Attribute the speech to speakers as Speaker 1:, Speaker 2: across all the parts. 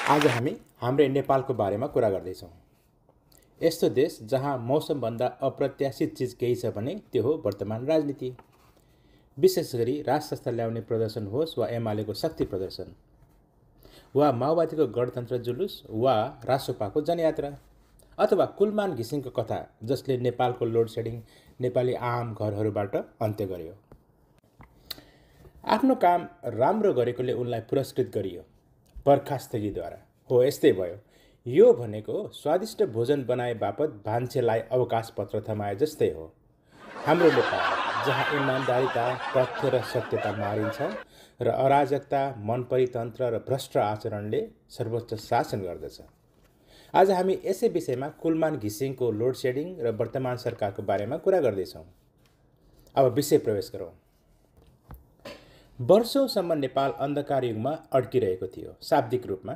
Speaker 1: आज हामी हाम्रै नेपालको बारेमा कुरा गर्दैछौँ। यस्तो देश जहाँ मौसमभन्दा अप्रत्याशित चिज केही छ भने त्यो हो वर्तमान राजनीति। विशेष गरी राज संस्था ल्याउने प्रदर्शन होस् वा एमालेको शक्ति प्रदर्शन, वा माओवादीको गणतन्त्र जुलुस, वा रासोपाको जनयात्रा, अथवा कुलमान घिसिङको कथा जसले नेपालको लोड सेडिङ नेपाली आम घरहरूबाट अन्त्य गर्यो। आफ्नो काम राम्रो गरेकोले उनलाई पुरस्कृत गरियो बर्खास्तगीद्वारा। हो, यस्तै भयो। यो भनेको स्वादिष्ट भोजन बनाए बापत भान्सेलाई अवकाश पत्र थमाए जस्तै हो। हाम्रो नेपाल जहाँ इमान्दारिता, तथ्य र सत्यता मारिन्छ र अराजकता, मनपरितन्त्र र भ्रष्ट आचरणले सर्वोच्च शासन गर्दछ। आज हामी यसै विषयमा कुलमान घिसिङको लोड सेडिङ र वर्तमान सरकारको बारेमा कुरा गर्दैछौँ। अब विषय प्रवेश गरौँ। वर्षौंसम्म नेपाल अन्धकार युगमा अड्किरहेको थियो। शाब्दिक रूपमा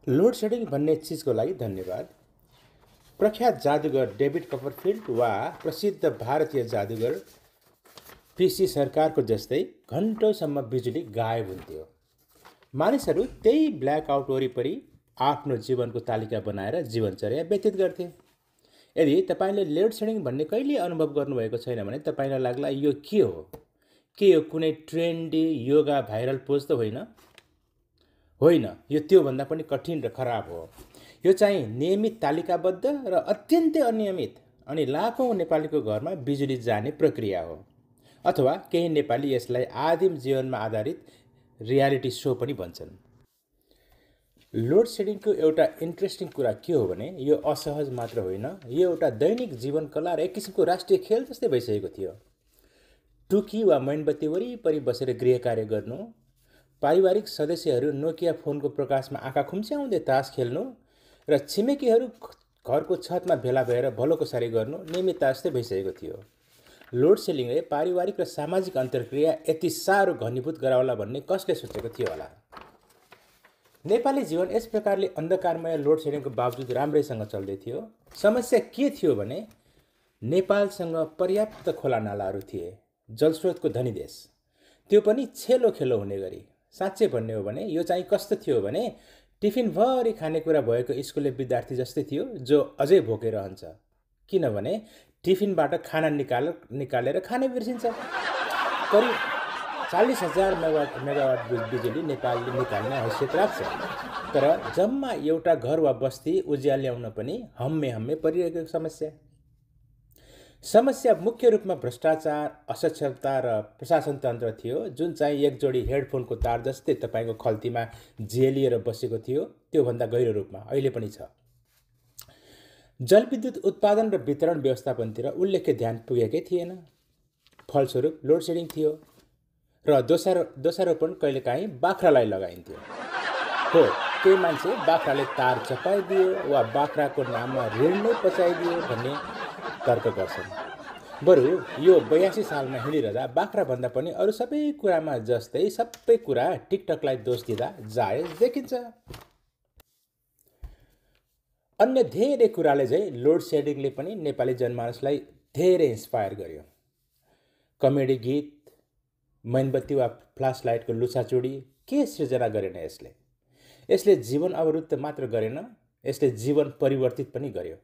Speaker 1: लोड सेडिङ भन्ने चिजको लागि धन्यवाद। प्रख्यात जादुगर डेभिड कपरफिल्ड वा प्रसिद्ध भारतीय जादुगर पीसी सरकारको जस्तै घन्टौँसम्म बिजुली गायब हुन्थ्यो। मानिसहरू त्यही ब्ल्याकआउट वरिपरि आफ्नो जीवनको तालिका बनाएर जीवनचर्या व्यतीत गर्थे। यदि तपाईँले लोड सेडिङ भन्ने कहिले अनुभव गर्नुभएको छैन भने तपाईँलाई लाग्ला यो के हो? के यो कुनै ट्रेन्डी योगा भाइरल पोज त होइन? होइन, यो त्योभन्दा पनि कठिन र खराब हो। यो चाहिँ नियमित, तालिकाबद्ध र अत्यन्तै अनियमित अनि लाखौँ नेपालीको घरमा बिजुली जाने प्रक्रिया हो। अथवा केही नेपाली यसलाई आदिम जीवनमा आधारित रियालिटी सो पनि भन्छन्। लोड सेडिङको एउटा इन्ट्रेस्टिङ कुरा के हो भने यो असहज मात्र होइन, यो एउटा दैनिक जीवन कला र एक किसिमको राष्ट्रिय खेल जस्तै भइसकेको थियो। टुकी वा मैनबत्ती वरिपरि बसेर गृह कार्य गर्नु, पारिवारिक सदस्यहरू नोकिया फोनको प्रकाशमा आँखा खुम्च्याउँदै तास खेल्नु र छिमेकीहरू घरको छतमा भेला भएर भलोकोसारी गर्नु नियमितता जस्तै भइसकेको थियो। लोड सेडिङले पारिवारिक र सामाजिक अन्तर्क्रिया यति साह्रो घनीभूत गराउला भन्ने कसले सोचेको थियो होला? नेपाली जीवन यस प्रकारले अन्धकारमय लोड सेडिङको बावजुद राम्रैसँग चल्दै थियो। समस्या के थियो भने नेपालसँग पर्याप्त खोला नालाहरू थिए, जलस्रोतको धनी देश, त्यो पनि छेलो खेलो हुने गरी। साँच्चै भन्ने हो भने यो चाहिँ कस्तो थियो भने टिफिनभरि खानेकुरा भएको स्कुले विद्यार्थी जस्तै थियो जो अझै भोकै रहन्छ, किनभने टिफिनबाट खाना निकालेर खानै बिर्सिन्छ। करिब 40,000 मेगावाट बिजुली नेपालले निकाल्ने हैसियत राख्छ, तर जम्मा एउटा घर वा बस्ती उज्याल्याउन पनि हम्मे परिरहेको समस्या मुख्य रूपमा भ्रष्टाचार, असक्षमता र प्रशासन तन्त्र थियो, जुन चाहिँ एक जोडी हेडफोनको तार जस्तै तपाईँको खल्तीमा जेलिएर बसेको थियो, त्योभन्दा गहिरो रूपमा अहिले पनि छ। जलविद्युत उत्पादन र वितरण व्यवस्थापनतिर उल्लेख्य ध्यान पुगेकै थिएन। फलस्वरूप लोड सेडिङ थियो र दोषारोपण कहिलेकाहीँ बाख्रालाई लगाइन्थ्यो। हो, केही मान्छे बाख्राले तार चपाइदियो वा बाख्राको नाममा ऋण नै पचाइदियो भन्ने तर्क गर्छन्। बरु यो 82 सालमा हिँडिरहँदा बाख्राभन्दा पनि अरू सबै कुरामा जस्तै सबै कुरा टिकटकलाई दोष दिँदा जायज देखिन्छ। अन्य धेरै कुराले चाहिँ लोड सेडिङले पनि नेपाली जनमानसलाई धेरै इन्स्पायर गर्यो। कमेडी गीत, मैनबत्ती वा फ्ल्यास लाइटको लुछाचुडी के सृजना गरेन यसले जीवन अवरुद्ध मात्र गरेन, यसले जीवन परिवर्तित पनि गर्यो।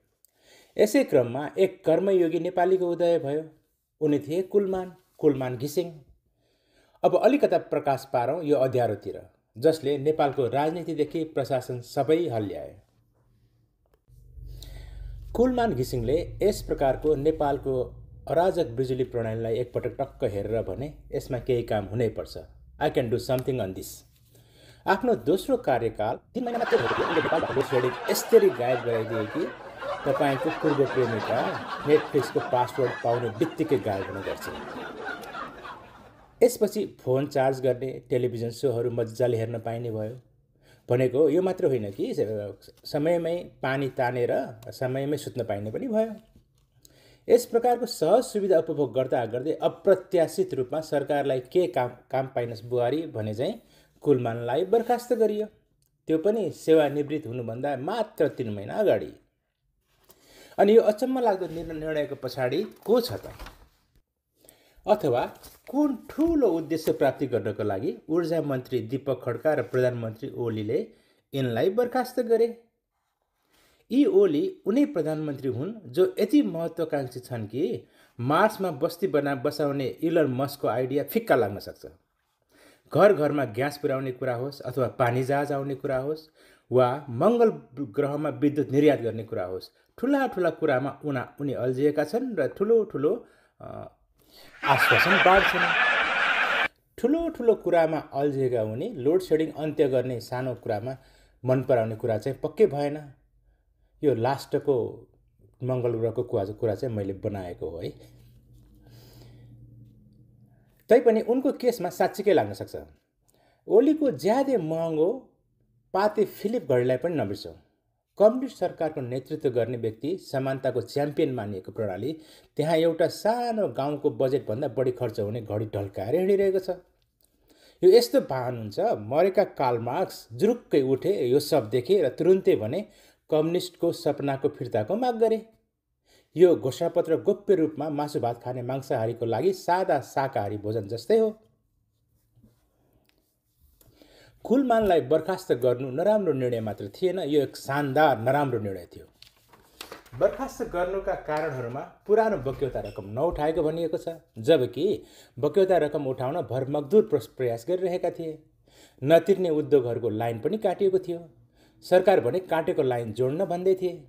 Speaker 1: यसै क्रममा एक कर्मयोगी नेपालीको उदय भयो। उनी थिए कुलमान घिसिङ। अब अलिकता प्रकाश पारौँ यो अँध्यारोतिर, जसले नेपालको राजनीतिदेखि प्रशासन सबै हल्ल्याए। कुलमान घिसिङले यस प्रकारको नेपालको अराजक बिजुली प्रणालीलाई एकपटक टक्क हेरेर भने यसमा केही काम हुनैपर्छ। I can do something on this. आफ्नो दोस्रो कार्यकाल 3 महिना मात्रै भएको लोड सेडिङ यसरी गायब गराइदिए कि तपाईँको पूर्व प्रेमिका नेटफ्लिक्सको पासवर्ड पाउने बित्तिकै गायब हुने गर्छ। यसपछि फोन चार्ज गर्ने, टेलिभिजन सोहरू मजाले हेर्न पाइने भयो। भनेको यो मात्र होइन कि समयमै पानी तानेर समयमै सुत्न पाइने पनि भयो। यस प्रकारको सहज सुविधा उपभोग गर्दै अप्रत्याशित रूपमा सरकारलाई के काम पाइनस् बुहारी भने चाहिँ कुलमानलाई बर्खास्त गरियो, त्यो पनि सेवानिवृत्त हुनुभन्दा मात्र 3 महिना अगाडि। अनि यो अचम्म लाग्दो निर्णयको पछाडि को छ त? अथवा कुन ठुलो उद्देश्य प्राप्ति गर्नको लागि ऊर्जा मन्त्री दीपक खड्का र प्रधानमन्त्री ओलीले यिनलाई बर्खास्त गरे। यी ओली उनी प्रधानमन्त्री हुन् जो यति महत्त्वकांक्षी छन् कि मार्समा बस्ती बसाउने इलन मस्कको आइडिया फिक्का लाग्न सक्छ। घर घरमा ग्यास पुर्याउने कुरा होस् अथवा पानी जहाज आउने कुरा होस् वा मङ्गल ग्रहमा विद्युत निर्यात गर्ने कुरा होस्, ठुला ठुला कुरामा उनी अल्झिएका छन् र ठुलो ठुलो आश्वासन बाँड्छन्। ठुलो ठुलो कुरामा अल्झिएका उनी लोड सेडिङ अन्त्य गर्ने सानो कुरामा मन पराउने कुरा चाहिँ पक्कै भएन। यो लास्टको मङ्गल ग्रहको कुरा चाहिँ मैले बनाएको हो है। तैपनि उनको केसमा साँच्चीकै लाग्न सक्छ। ओलीको ज्यादै महँगो पाते फिलिप घडीलाई पनि नबिर्सौँ। कम्युनिस्ट सरकारको नेतृत्व गर्ने व्यक्ति समानताको च्याम्पियन मानिएको प्रणाली त्यहाँ एउटा सानो गाउँको बजेटभन्दा बढी खर्च हुने घडी ढल्काएर हिँडिरहेको छ। यो यस्तो भान हुन्छ मरेका कार्ल मार्क्स जुरुक्कै उठे, यो सब देखे र तुरुन्तै भने कम्युनिस्टको सपनाको फिर्ताको माग गरे। यो घोषणापत्र गोप्य रूपमा मासु भात खाने मांसाहारीको लागि सादा शाकाहारी भोजन जस्तै हो। कुलमानलाई बर्खास्त गर्नु नराम्रो निर्णय मात्र थिएन, यो एक शानदार नराम्रो निर्णय थियो। बर्खास्त गर्नुका कारणहरूमा पुरानो बक्यौता रकम नउठाएको भनिएको छ, जबकि बक्यौता रकम उठाउन भरमग्दुर प्रयास गरिरहेका थिए। नतिर्ने उद्योगहरूको लाइन पनि काटिएको थियो। सरकार भने काटेको लाइन जोड्न भन्दै थिए।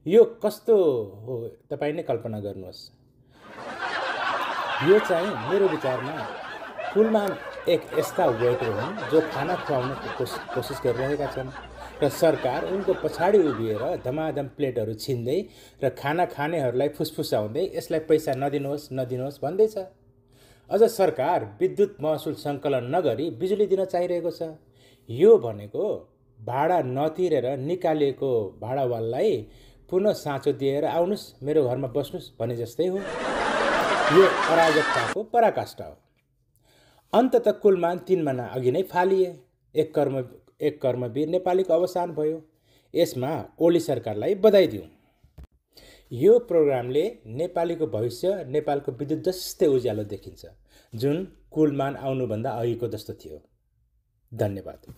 Speaker 1: यो कस्तो हो तपाईँ नै कल्पना गर्नुहोस्। यो चाहिँ मेरो विचारमा कुलमान एक यस्ता वेटर हुन् जो खाना खुवाउन कोसिस गरिरहेका छन् र सरकार उनको पछाडि उभिएर धमाधम प्लेटहरू छिन्दै र खाना खानेहरूलाई फुसफुसाउँदै यसलाई पैसा नदिनुहोस् भन्दैछ। अझ सरकार विद्युत महसुल सङ्कलन नगरी बिजुली दिन चाहिरहेको छ। यो भनेको भाडा नतिरेर निकालिएको भाडावाललाई पुनः साँचो दिएर आउनुस् मेरो घरमा बस्नुस् भने जस्तै हो। यो अराजकताको पराकाष्ठा हो। अन्ततः कुलमान 3 महिना अघि नै फालिए। एक कर्मवीर नेपालीको अवसान भयो। यसमा ओली सरकारलाई बधाई दिउँ। यो प्रोग्रामले नेपालीको भविष्य नेपालको विद्युत जस्तै उज्यालो देखिन्छ, जुन कुलमान आउनुभन्दा अघिको जस्तो थियो। धन्यवाद।